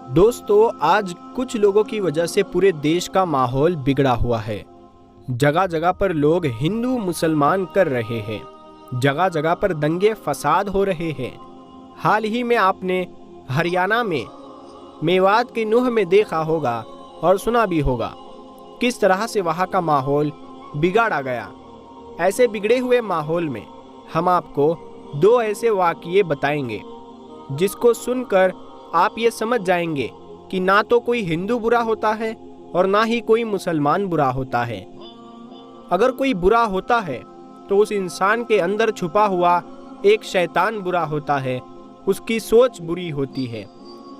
दोस्तों, आज कुछ लोगों की वजह से पूरे देश का माहौल बिगड़ा हुआ है। जगह जगह पर लोग हिंदू मुसलमान कर रहे हैं। जगह जगह पर दंगे फसाद हो रहे हैं। हाल ही में आपने हरियाणा में मेवात की नूह में देखा होगा और सुना भी होगा किस तरह से वहाँ का माहौल बिगाड़ा गया। ऐसे बिगड़े हुए माहौल में हम आपको दो ऐसे वाक़ये बताएंगे जिसको सुनकर आप ये समझ जाएंगे कि ना तो कोई हिंदू बुरा होता है और ना ही कोई मुसलमान बुरा होता है। अगर कोई बुरा होता है तो उस इंसान के अंदर छुपा हुआ एक शैतान बुरा होता है, उसकी सोच बुरी होती है।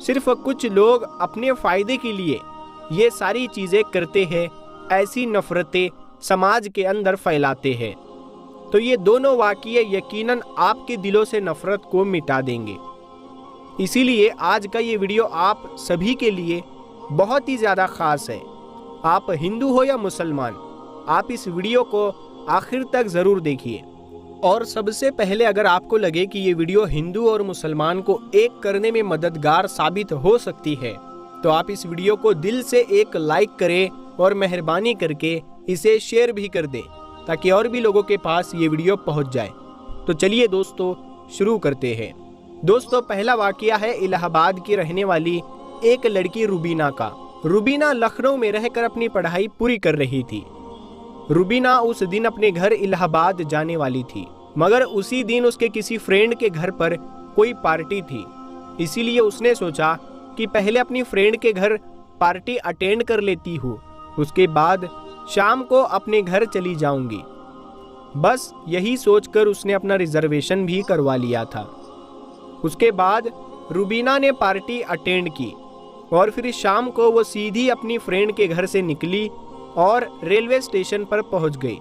सिर्फ कुछ लोग अपने फ़ायदे के लिए ये सारी चीज़ें करते हैं, ऐसी नफ़रतें समाज के अंदर फैलाते हैं। तो ये दोनों वाक़ये यकीनन आपके दिलों से नफ़रत को मिटा देंगे। इसीलिए आज का ये वीडियो आप सभी के लिए बहुत ही ज़्यादा ख़ास है। आप हिंदू हो या मुसलमान, आप इस वीडियो को आखिर तक ज़रूर देखिए। और सबसे पहले, अगर आपको लगे कि ये वीडियो हिंदू और मुसलमान को एक करने में मददगार साबित हो सकती है तो आप इस वीडियो को दिल से एक लाइक करें और मेहरबानी करके इसे शेयर भी कर दें ताकि और भी लोगों के पास ये वीडियो पहुंच जाए। तो चलिए दोस्तों, शुरू करते हैं। दोस्तों, पहला वाकया है इलाहाबाद की रहने वाली एक लड़की रुबीना का। रुबीना लखनऊ में रहकर अपनी पढ़ाई पूरी कर रही थी। रुबीना उस दिन अपने घर इलाहाबाद जाने वाली थी, मगर उसी दिन उसके किसी फ्रेंड के घर पर कोई पार्टी थी। इसीलिए उसने सोचा कि पहले अपनी फ्रेंड के घर पार्टी अटेंड कर लेती हूँ, उसके बाद शाम को अपने घर चली जाऊंगी। बस यही सोचकर उसने अपना रिजर्वेशन भी करवा लिया था। उसके बाद रुबीना ने पार्टी अटेंड की और फिर शाम को वो सीधी अपनी फ्रेंड के घर से निकली और रेलवे स्टेशन पर पहुंच गई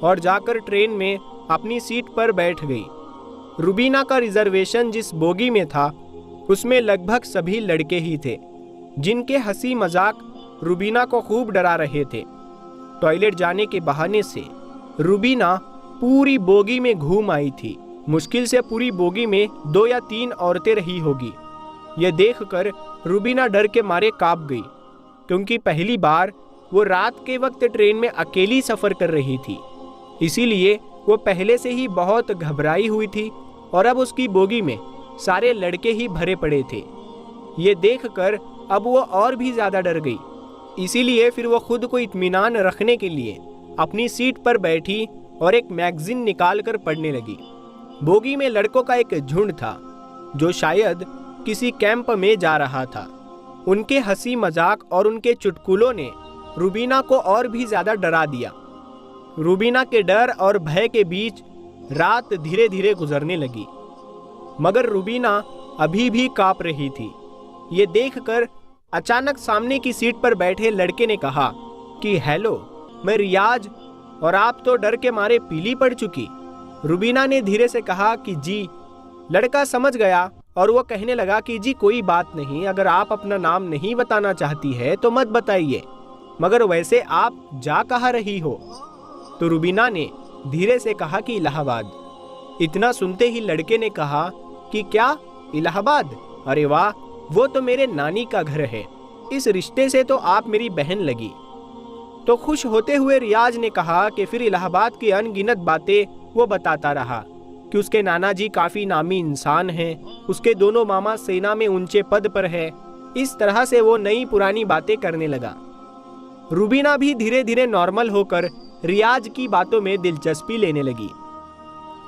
और जाकर ट्रेन में अपनी सीट पर बैठ गई। रुबीना का रिजर्वेशन जिस बोगी में था उसमें लगभग सभी लड़के ही थे, जिनके हंसी मजाक रुबीना को खूब डरा रहे थे। टॉयलेट जाने के बहाने से रुबीना पूरी बोगी में घूम आई थी। मुश्किल से पूरी बोगी में 2 या 3 औरतें रही होगी। यह देखकर रुबीना डर के मारे कांप गई, क्योंकि पहली बार वो रात के वक्त ट्रेन में अकेली सफ़र कर रही थी। इसीलिए वो पहले से ही बहुत घबराई हुई थी और अब उसकी बोगी में सारे लड़के ही भरे पड़े थे। ये देखकर अब वो और भी ज़्यादा डर गई। इसीलिए फिर वो खुद को इत्मीनान रखने के लिए अपनी सीट पर बैठी और एक मैगज़ीन निकाल कर पढ़ने लगी। बोगी में लड़कों का एक झुंड था जो शायद किसी कैंप में जा रहा था। उनके हंसी मजाक और उनके चुटकुलों ने रुबीना को और भी ज़्यादा डरा दिया। रुबीना के डर और भय के बीच रात धीरे धीरे गुजरने लगी, मगर रुबीना अभी भी कांप रही थी। ये देखकर अचानक सामने की सीट पर बैठे लड़के ने कहा कि हेलो, मैं रियाज, और आप तो डर के मारे पीली पड़ चुकी। रुबीना ने धीरे से कहा कि जी। लड़का समझ गया और वो कहने लगा कि जी कोई बात नहीं, अगर आप अपना नाम नहीं बताना चाहती है तो मत बताइए, मगर वैसे आप जा कहाँ रही हो? तो रुबीना ने धीरे से कहा कि इलाहाबाद। इतना सुनते ही लड़के ने कहा कि क्या इलाहाबाद? अरे वाह, वो तो मेरे नानी का घर है, इस रिश्ते से तो आप मेरी बहन लगी। तो खुश होते हुए रियाज ने कहा कि फिर इलाहाबाद की अनगिनत बातें वो बताता रहा कि उसके नाना जी काफ़ी नामी इंसान हैं, उसके दोनों मामा सेना में ऊंचे पद पर है। इस तरह से वो नई पुरानी बातें करने लगा। रुबीना भी धीरे धीरे नॉर्मल होकर रियाज की बातों में दिलचस्पी लेने लगी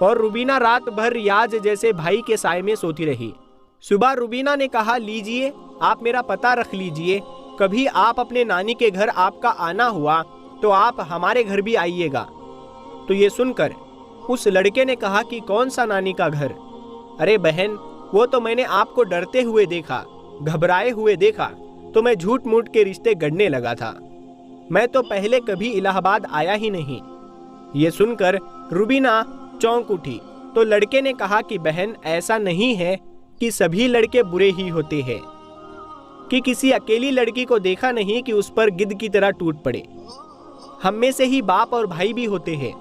और रुबीना रात भर रियाज जैसे भाई के साए में सोती रही। सुबह रुबीना ने कहा, लीजिए, आप मेरा पता रख लीजिए, कभी आप अपने नानी के घर आपका आना हुआ तो आप हमारे घर भी आइएगा। तो ये सुनकर उस लड़के ने कहा कि कौन सा नानी का घर? अरे बहन, वो तो मैंने आपको डरते हुए देखा, घबराए हुए देखा, तो मैं झूठ मूठ के रिश्ते गढ़ने लगा था। मैं तो पहले कभी इलाहाबाद आया ही नहीं। ये सुनकर रुबीना चौंक उठी। तो लड़के ने कहा कि बहन, ऐसा नहीं है कि सभी लड़के बुरे ही होते हैं, कि किसी अकेली लड़की को देखा नहीं कि उस पर गिद्ध की तरह टूट पड़े। हम में से ही बाप और भाई भी होते हैं।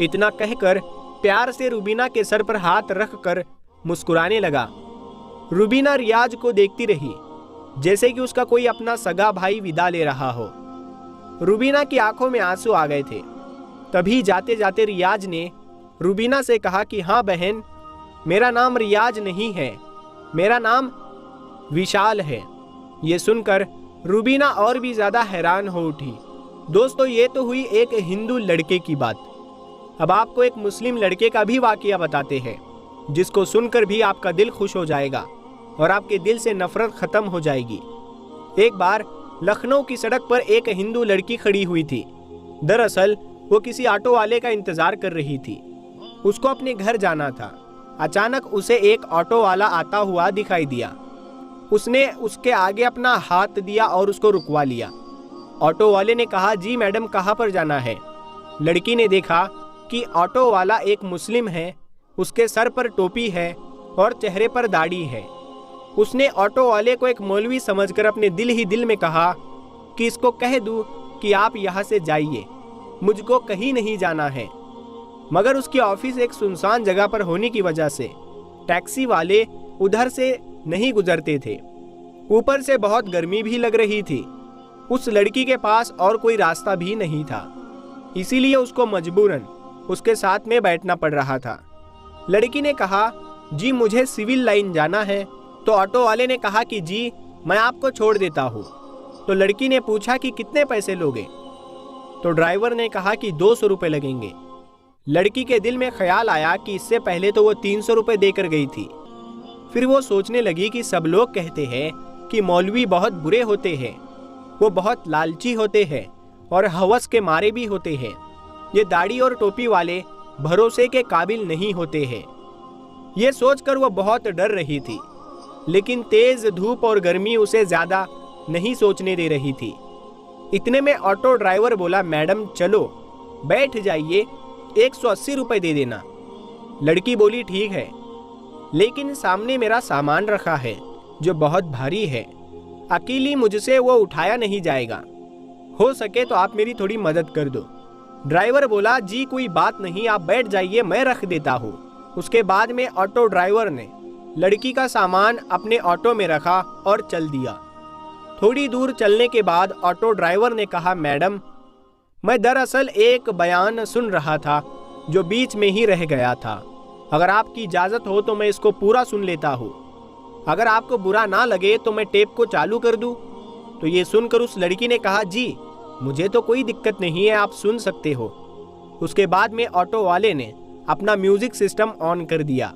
इतना कहकर प्यार से रुबीना के सर पर हाथ रखकर मुस्कुराने लगा। रुबीना रियाज को देखती रही। जैसे कि उसका कोई अपना सगा भाई विदा ले रहा हो। रुबीना की आंखों में आंसू आ गए थे। तभी जाते जाते रियाज ने रुबीना से कहा कि हाँ बहन, मेरा नाम रियाज नहीं है, मेरा नाम विशाल है। ये सुनकर रुबीना और भी ज़्यादा हैरान हो उठी। दोस्तों, ये तो हुई एक हिंदू लड़के की बात। अब आपको एक मुस्लिम लड़के का भी वाकया बताते हैं, जिसको सुनकर भी आपका दिल खुश हो जाएगा और आपके दिल से नफरत खत्म हो जाएगी। एक बार लखनऊ की सड़क पर एक हिंदू लड़की खड़ी हुई थी। दरअसल वो किसी ऑटो वाले का इंतजार कर रही थी। उसको अपने घर जाना था। अचानक उसे एक ऑटो वाला आता हुआ दिखाई दिया। उसने उसके आगे अपना हाथ दिया और उसको रुकवा लिया। ऑटो वाले ने कहा, जी मैडम, कहाँ पर जाना है? लड़की ने देखा कि ऑटो वाला एक मुस्लिम है, उसके सर पर टोपी है और चेहरे पर दाढ़ी है। उसने ऑटो वाले को एक मौलवी समझकर अपने दिल ही दिल में कहा कि इसको कह दूं कि आप यहाँ से जाइए, मुझको कहीं नहीं जाना है। मगर उसकी ऑफिस एक सुनसान जगह पर होने की वजह से टैक्सी वाले उधर से नहीं गुजरते थे। ऊपर से बहुत गर्मी भी लग रही थी। उस लड़की के पास और कोई रास्ता भी नहीं था, इसीलिए उसको मजबूरन उसके साथ में बैठना पड़ रहा था। लड़की ने कहा, जी मुझे सिविल लाइन जाना है। तो ऑटो वाले ने कहा कि जी मैं आपको छोड़ देता हूँ। तो लड़की ने पूछा कि कितने पैसे लोगे? तो ड्राइवर ने कहा कि 200 रुपये लगेंगे। लड़की के दिल में ख्याल आया कि इससे पहले तो वो 300 रुपये देकर गई थी। फिर वो सोचने लगी कि सब लोग कहते हैं कि मौलवी बहुत बुरे होते हैं, वो बहुत लालची होते हैं और हवस के मारे भी होते हैं। ये दाढ़ी और टोपी वाले भरोसे के काबिल नहीं होते हैं। ये सोचकर वो बहुत डर रही थी, लेकिन तेज धूप और गर्मी उसे ज्यादा नहीं सोचने दे रही थी। इतने में ऑटो ड्राइवर बोला, मैडम चलो बैठ जाइए, 180 रुपये दे देना। लड़की बोली, ठीक है, लेकिन सामने मेरा सामान रखा है जो बहुत भारी है, अकेली मुझसे वो उठाया नहीं जाएगा, हो सके तो आप मेरी थोड़ी मदद कर दो। ड्राइवर बोला, जी कोई बात नहीं, आप बैठ जाइए, मैं रख देता हूँ। उसके बाद में ऑटो ड्राइवर ने लड़की का सामान अपने ऑटो में रखा और चल दिया। थोड़ी दूर चलने के बाद ऑटो ड्राइवर ने कहा, मैडम मैं दरअसल एक बयान सुन रहा था जो बीच में ही रह गया था। अगर आपकी इजाज़त हो तो मैं इसको पूरा सुन लेता हूँ। अगर आपको बुरा ना लगे तो मैं टेप को चालू कर दूँ। तो ये सुनकर उस लड़की ने कहा, जी मुझे तो कोई दिक्कत नहीं है, आप सुन सकते हो। उसके बाद में ऑटो वाले ने अपना म्यूजिक सिस्टम ऑन कर दिया।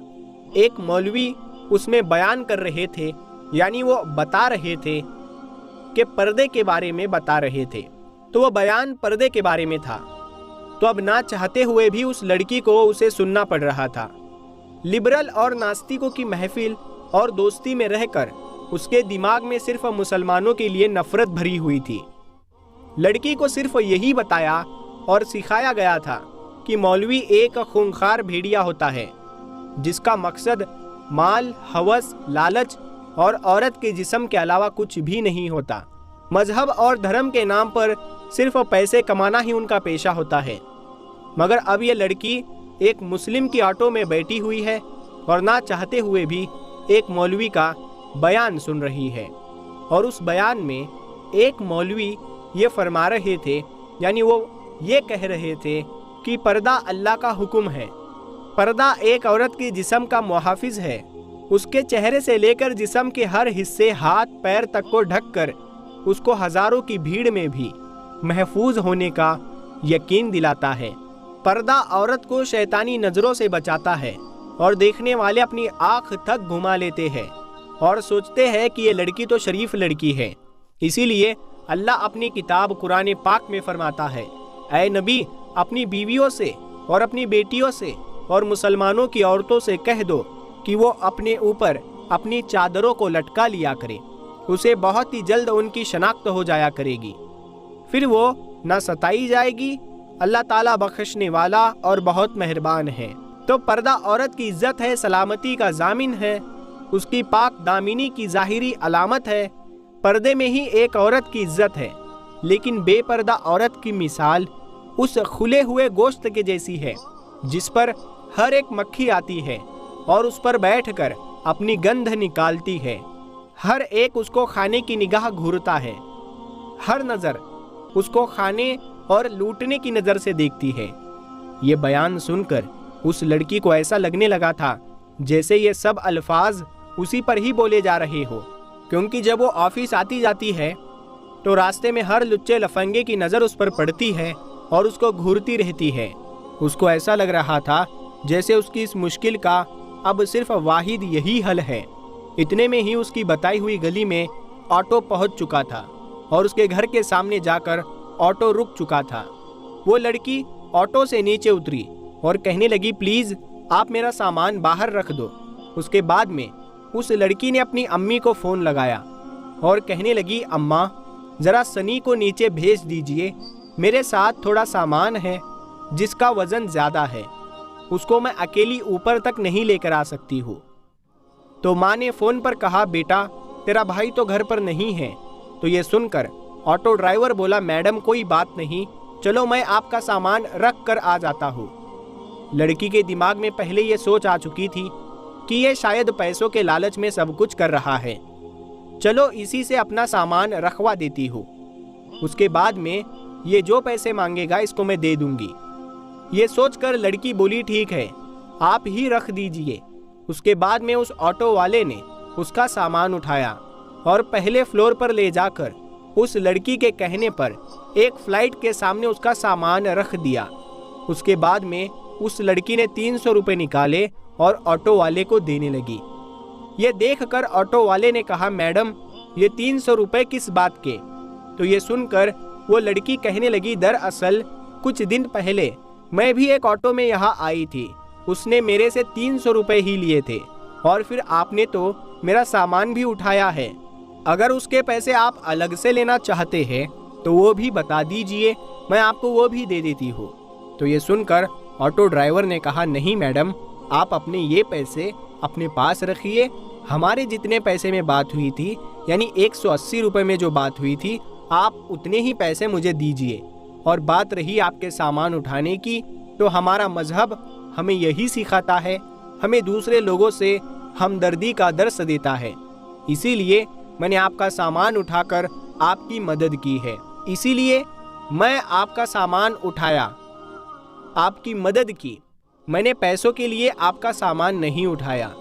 एक मौलवी उसमें बयान कर रहे थे, यानी वो बता रहे थे कि पर्दे के बारे में बता रहे थे। तो वो बयान पर्दे के बारे में था। तो अब ना चाहते हुए भी उस लड़की को उसे सुनना पड़ रहा था। लिबरल और नास्तिकों की महफिल और दोस्ती में रहकर उसके दिमाग में सिर्फ मुसलमानों के लिए नफरत भरी हुई थी। लड़की को सिर्फ यही बताया और सिखाया गया था कि मौलवी एक खूंखार भेड़िया होता है जिसका मकसद माल, हवस, लालच और औरत के जिस्म के अलावा कुछ भी नहीं होता। मजहब और धर्म के नाम पर सिर्फ पैसे कमाना ही उनका पेशा होता है। मगर अब ये लड़की एक मुस्लिम की ऑटो में बैठी हुई है और ना चाहते हुए भी एक मौलवी का बयान सुन रही है। और उस बयान में एक मौलवी ये फरमा रहे थे, यानी वो ये कह रहे थे कि पर्दा अल्लाह का हुक्म है। पर्दा एक औरत की जिस्म का मुहाफिज है। उसके चेहरे से लेकर जिस्म के हर हिस्से, हाथ पैर तक को ढककर उसको हजारों की भीड़ में भी महफूज होने का यकीन दिलाता है। पर्दा औरत को शैतानी नज़रों से बचाता है और देखने वाले अपनी आँख तक घुमा लेते हैं और सोचते हैं कि ये लड़की तो शरीफ लड़की है। इसीलिए अल्लाह अपनी किताब कुरान पाक में फरमाता है, ऐ नबी अपनी बीवियों से और अपनी बेटियों से और मुसलमानों की औरतों से कह दो कि वो अपने ऊपर अपनी चादरों को लटका लिया करे, उसे बहुत ही जल्द उनकी शनाख्त हो जाया करेगी, फिर वो ना सताई जाएगी। अल्लाह ताला बख्शने वाला और बहुत मेहरबान है। तो पर्दा औरत की इज्जत है, सलामती का जामिन है, उसकी पाक दामिनी की ज़ाहिरी अलामत है। पर्दे में ही एक औरत की इज्जत है, लेकिन बेपर्दा औरत की मिसाल उस खुले हुए गोश्त के जैसी है जिस पर हर एक मक्खी आती है और उस पर बैठकर अपनी गंध निकालती है। हर एक उसको खाने की निगाह घूरता है, हर नज़र उसको खाने और लूटने की नज़र से देखती है। ये बयान सुनकर उस लड़की को ऐसा लगने लगा था जैसे ये सब अल्फाज उसी पर ही बोले जा रहे हो, क्योंकि जब वो ऑफिस आती जाती है तो रास्ते में हर लुच्चे लफंगे की नज़र उस पर पड़ती है और उसको घूरती रहती है। उसको ऐसा लग रहा था जैसे उसकी इस मुश्किल का अब सिर्फ वाहिद यही हल है। इतने में ही उसकी बताई हुई गली में ऑटो पहुंच चुका था और उसके घर के सामने जाकर ऑटो रुक चुका था। वो लड़की ऑटो से नीचे उतरी और कहने लगी, प्लीज़ आप मेरा सामान बाहर रख दो। उसके बाद में उस लड़की ने अपनी अम्मी को फ़ोन लगाया और कहने लगी, अम्मा ज़रा सनी को नीचे भेज दीजिए, मेरे साथ थोड़ा सामान है जिसका वज़न ज़्यादा है, उसको मैं अकेली ऊपर तक नहीं लेकर आ सकती हूँ। तो माँ ने फ़ोन पर कहा, बेटा तेरा भाई तो घर पर नहीं है। तो ये सुनकर ऑटो ड्राइवर बोला, मैडम कोई बात नहीं, चलो मैं आपका सामान रख कर आ जाता हूँ। लड़की के दिमाग में पहले ये सोच आ चुकी थी कि ये शायद पैसों के लालच में सब कुछ कर रहा है, चलो इसी से अपना सामान रखवा देती हूँ, उसके बाद में ये जो पैसे मांगेगा इसको मैं दे दूंगी। ये सोचकर लड़की बोली, ठीक है आप ही रख दीजिए। उसके बाद में उस ऑटो वाले ने उसका सामान उठाया और पहले फ्लोर पर ले जाकर उस लड़की के कहने पर एक फ्लाइट के सामने उसका सामान रख दिया। उसके बाद में उस लड़की ने 300 रुपये निकाले और ऑटो वाले को देने लगी। ये देखकर ऑटो वाले ने कहा, मैडम ये 300 रुपये किस बात के? तो ये सुनकर वो लड़की कहने लगी, दरअसल कुछ दिन पहले मैं भी एक ऑटो में यहाँ आई थी, उसने मेरे से 300 रुपये ही लिए थे और फिर आपने तो मेरा सामान भी उठाया है। अगर उसके पैसे आप अलग से लेना चाहते हैं तो वो भी बता दीजिए, मैं आपको वो भी दे देती हूँ। तो ये सुनकर ऑटो ड्राइवर ने कहा, नहीं मैडम आप अपने ये पैसे अपने पास रखिए, हमारे जितने पैसे में बात हुई थी यानी 180 रुपये में जो बात हुई थी, आप उतने ही पैसे मुझे दीजिए। और बात रही आपके सामान उठाने की, तो हमारा मजहब हमें यही सिखाता है, हमें दूसरे लोगों से हमदर्दी का दर्स देता है, इसीलिए मैंने आपका सामान उठाकर आपकी मदद की है, इसीलिए मैं आपका सामान उठाया, आपकी मदद की, मैंने पैसों के लिए आपका सामान नहीं उठाया।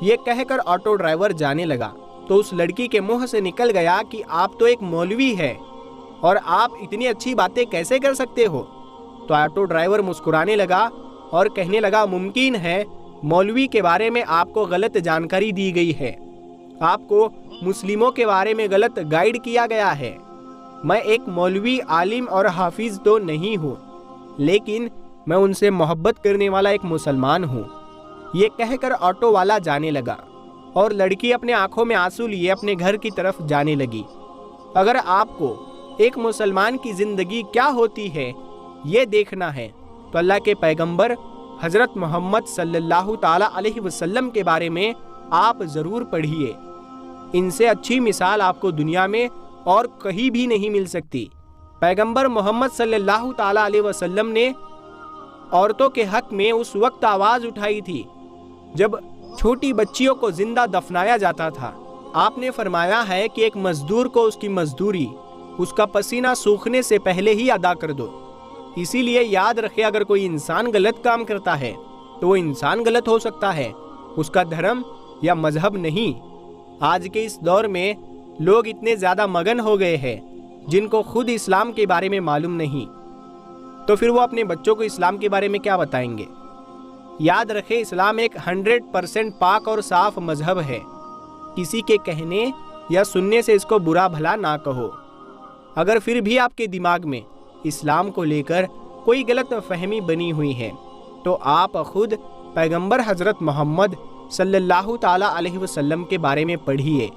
ये कहकर ऑटो ड्राइवर जाने लगा तो उस लड़की के मुंह से निकल गया कि आप तो एक मौलवी है और आप इतनी अच्छी बातें कैसे कर सकते हो? तो ऑटो ड्राइवर मुस्कुराने लगा और कहने लगा, मुमकिन है मौलवी के बारे में आपको गलत जानकारी दी गई है, आपको मुस्लिमों के बारे में गलत गाइड किया गया है। मैं एक मौलवी, आलिम और हाफिज तो नहीं हूँ, लेकिन मैं उनसे मोहब्बत करने वाला एक मुसलमान हूँ। ये कहकर ऑटो वाला जाने लगा और लड़की अपने आंखों में आंसू लिए अपने घर की तरफ जाने लगी। अगर आपको एक मुसलमान की ज़िंदगी क्या होती है ये देखना है तो अल्लाह के पैगंबर हज़रत मोहम्मद सल्लल्लाहु ताला अलैहि वसल्लम के बारे में आप ज़रूर पढ़िए। इनसे अच्छी मिसाल आपको दुनिया में और कहीं भी नहीं मिल सकती। पैगंबर मोहम्मद सल्लल्लाहु ताला अलैहि वसल्लम ने औरतों के हक में उस वक्त आवाज़ उठाई थी जब छोटी बच्चियों को जिंदा दफनाया जाता था। आपने फरमाया है कि एक मजदूर को उसकी मजदूरी उसका पसीना सूखने से पहले ही अदा कर दो। इसीलिए याद रखे, अगर कोई इंसान गलत काम करता है तो वो इंसान गलत हो सकता है, उसका धर्म या मजहब नहीं। आज के इस दौर में लोग इतने ज़्यादा मगन हो गए हैं जिनको खुद इस्लाम के बारे में मालूम नहीं, तो फिर वो अपने बच्चों को इस्लाम के बारे में क्या बताएंगे? याद रखें, इस्लाम एक 100% पाक और साफ मजहब है। किसी के कहने या सुनने से इसको बुरा भला ना कहो। अगर फिर भी आपके दिमाग में इस्लाम को लेकर कोई गलत फहमी बनी हुई है तो आप खुद पैगंबर हज़रत मोहम्मद सल्लल्लाहु ताला अलैहि वसल्लम के बारे में पढ़िए,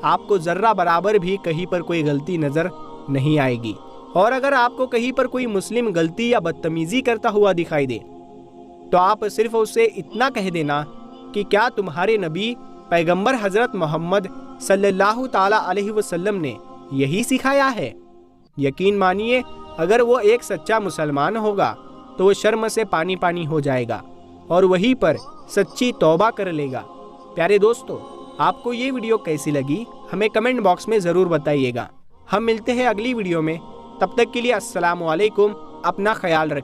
आपको ज़र्रा बराबर भी कहीं पर कोई गलती नज़र नहीं आएगी। और अगर आपको कहीं पर कोई मुस्लिम गलती या बदतमीज़ी करता हुआ दिखाई दे तो आप सिर्फ उससे इतना कह देना कि क्या तुम्हारे नबी पैगंबर हज़रत मोहम्मद सल्लल्लाहु ताला अलैहि वसल्लम ने यही सिखाया है? यकीन मानिए, अगर वो एक सच्चा मुसलमान होगा तो वो शर्म से पानी पानी हो जाएगा और वहीं पर सच्ची तौबा कर लेगा। प्यारे दोस्तों, आपको ये वीडियो कैसी लगी हमें कमेंट बॉक्स में ज़रूर बताइएगा। हम मिलते हैं अगली वीडियो में, तब तक के लिए अस्सलाम वालेकुम, अपना ख्याल रखिए।